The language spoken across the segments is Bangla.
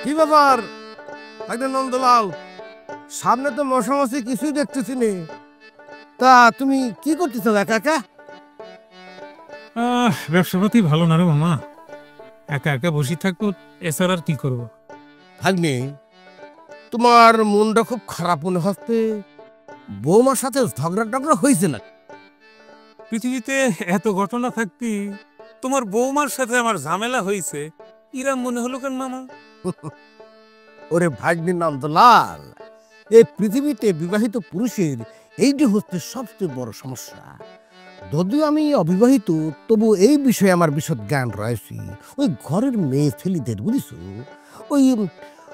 কি ব্যাপার নন্দলাল? সামনে তো মশামশি কিছুই দেখতেছি নে, তা তুমি কি করতেছো একা একা? ব্যবসাপাতি ভালো না রে মামা, একা একা বসে থাকবো, এছাড়া আর কি করবো। ভাগ্নে, তোমার মনটা খুব খারাপ মনে হচ্ছে। বৌমার সাথে ঝগড়া টগড়া হয়েছে না? পৃথিবীতে এত ঘটনা থাকতি তোমার বৌমার সাথে আমার ঝামেলা হয়েছে ইরাম মনে হলো কেন মামা? ওরে ভাগ্নে নন্দলাল, এই পৃথিবীতে বিবাহিত পুরুষের এইটি হচ্ছে সবচেয়ে বড় সমস্যা। যদিও আমি অবিবাহিত, তবু এই বিষয়ে আমার বিশদ জ্ঞান রয়েছে। ওই ঘরের মেয়ে ছেলেদের বুঝিস, ওই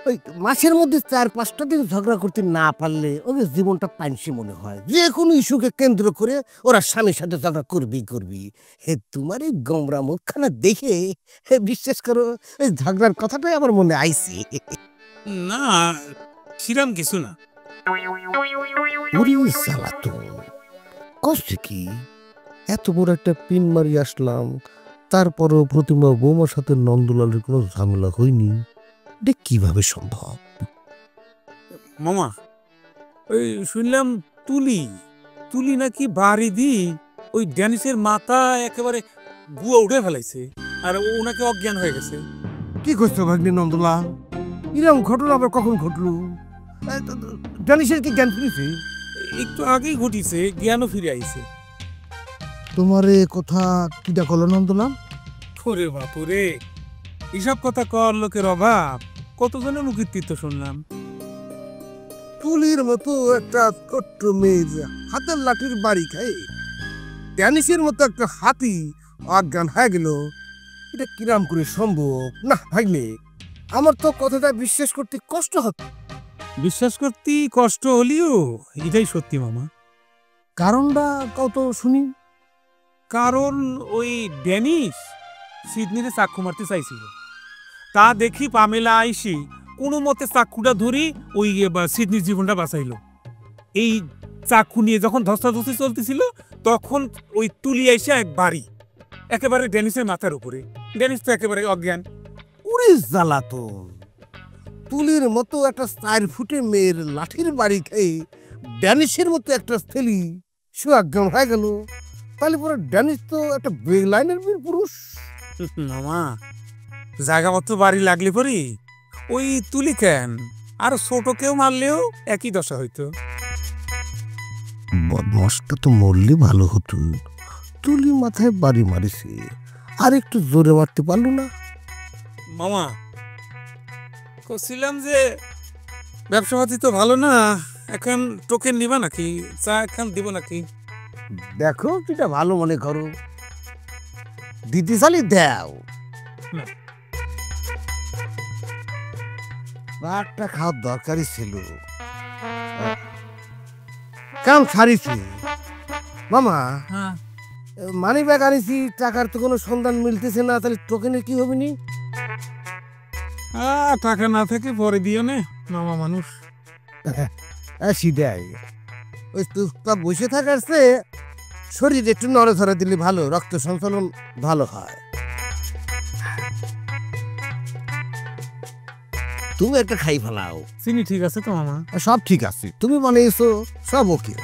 ওই মাসের মধ্যে 4-5টা দিন ঝগড়া করতে না পারলে ওদের জীবনটা পাইনসি মনে হয়। যে কোনো ইস্যুকে কেন্দ্র করে ওরা স্বামীর সাথে ঝগড়া করবি। তোমার এই গমরা মুখখানা দেখে বিশ্বাস করো, ওই ঝগড়ার কথাটাই আমার মনে আইছে। না, সিরাম কিছু না। কষ্ট কি? এত বড় একটা পিন মারি আসলাম, তারপরও প্রতিমা বৌমার সাথে নন্দলালের কোনো ঝামেলা হয়নি। এটা কিভাবে সম্ভব? মামা, ওই শুনলাম তুলি নাকি বাড়ি দি ওই ড্যানিসের মাথা একেবারে বুয়া উঠে ফেলাইছে, আর ও নাকি অজ্ঞান হয়ে গেছে। কি করছো ভাগ্নি নন্দলাল? এরকম ঘটনা আবার কখন ঘটলো? ড্যানিসের কি জ্ঞান ফিরেছে? একটু আগেই ঘটিছে, জ্ঞানও ফিরে আইছে। তোমার এ কথা কিটা করলো নন্দলাল? ওরে বাপুরে, এসব কথা কর লোকের অভাব, কতজনের মুখের তীর্থ শুনলাম। তুলির মতো একটা ছোট্ট মেয়ে হাতের লাঠির বাড়ি খায়, ড্যানিসের মতো একটা হাতি অজ্ঞান হয়ে গেল, এটা কিরাম করে সম্ভব? না ভাগ্নে, আমার তো কথাটা বিশ্বাস করতে কষ্ট হচ্ছে। বিশ্বাস করতে কষ্ট হলেও এটাই সত্যি মামা। কারণটা কত শুনি। কারণ ওই ড্যানিস সিডনিতে চাক্ষু মারতে চাইছিল, তা দেখি পামেলা আইসি কোনো মতে চাক্ষুটা ধরি ওই সিডনির জীবনটা বাঁচাইলো। এই চাক্ষু নিয়ে যখন ধস্তাধস্তি চলতেছিল, তখন ওই তুলি আইসা এক বাড়ি একেবারে ড্যানিসের মাথার উপরে। ড্যানিস তো একেবারে অজ্ঞান। উড়ে জ্বালাতন! তুলির মতো একটা 4 ফুটে মেয়ের লাঠির বাড়ি খেয়ে ড্যানিসের মতো একটা ছেলে সে অজ্ঞান হয়ে গেল। তাহলে পরে ড্যানিস তো একটা বেলাইনের বীর পুরুষ। মামা, জায়গা মতো বাড়ি লাগলে পরি ওই তুলি কেন, আর ছোট কেউ মারলেও একই দশা হইতো। বদমাসটা তো মরলে ভালো হতো। তুলি মাথায় বাড়ি মারিছে, আর একটু জোরে মারতে পারলো না? মামা, কছিলাম যে ব্যবসাপাতি তো ভালো না, এখন টোকেন নিবা নাকি? চা এখন দিব নাকি? দেখো যেটা ভালো মনে করো, দিতে চালি দাও। একটা খাওয়ার দরকারই ছিল, কাম ছাড়িছি। মামা, মানি ব্যাগ আনিছি, টাকার তো কোনো সন্ধান মিলতেছে না, তাহলে টোকেনের কি হবে নি? টাকা না থেকে পরে দিও নে, মামা মানুষ। সিধাই ওই চুপচাপ বসে থাকার চেয়ে শরীর একটু নড়াচড়া দিলে ভালো, রক্ত সঞ্চালন ভালো হয়। তুমি একটা খাই ফেলাও। চিনি ঠিক আছে তো মামা? সব ঠিক আছে, তুমি বানিয়েছো, সব ওকে।